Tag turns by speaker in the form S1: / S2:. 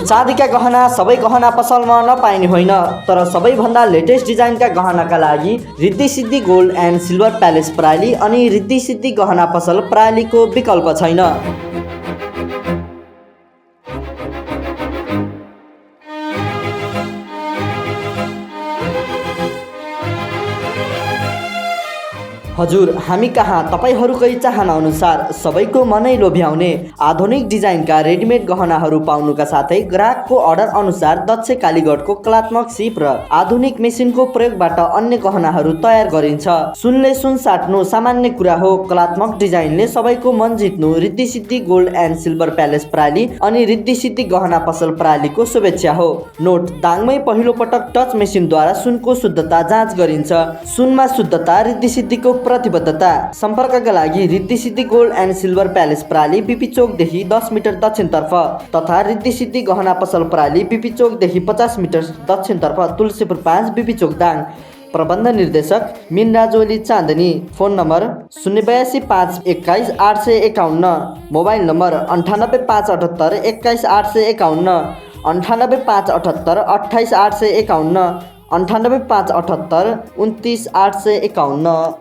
S1: चाँदीका गहना सबै गहना पसलमा नपाइने होइन, तर सबैभन्दा लेटेस्ट डिजाइनका गहनाका लागि Riddhi Siddhi gold and silver palace प्राली अनि रिद्धि सिद्धि गहना पसल प्रालीको विकल्प छैन। हजुर, हामी कहाँ तपाईहरुकै चाहना अनुसार सबैको मनै लोभ्याउने आधुनिक डिजाइनका रेडिमेड गहनाहरू पाउनुका साथै ग्राहकको अर्डर अनुसार दक्ष कालीगढको कलात्मक सिप र आधुनिक मेसिनको प्रयोगबाट अन्य गहनाहरू तयार गरिन्छ। सुनले सुन साट्नु सामान्य कुरा हो, कलात्मक डिजाइनले सबैको मन जित्नु Riddhi Siddhi gold and silver palace प्राली अनि रिद्धि सिद्धि गहना पसल प्रालीको शुभेच्छा हो। नोट: दाङमै पहिलो पटक टच मेसिनद्वारा सुनको शुद्धता जाँच गरिन्छ। सुनमा शुद्धता रिद्धि सिद्धिको प्रतिबद्धता। सम्पर्कका लागि Riddhi Siddhi gold and silver palace प्राली बीपी चोकदेखि 10 मिटर दक्षिणतर्फ तथा रिद्धि सिद्धि गहना पसल प्राली बीपी चोकदेखि 50 मिटर दक्षिणतर्फ, तुलसीपुर 5 बीपी चोक दाङ। प्रबन्ध निर्देशक Minraj Oli Chandani. Phone number 082 521 851, mobile number 98 578 21 851, 98 578 28 851, 98 578 29 851।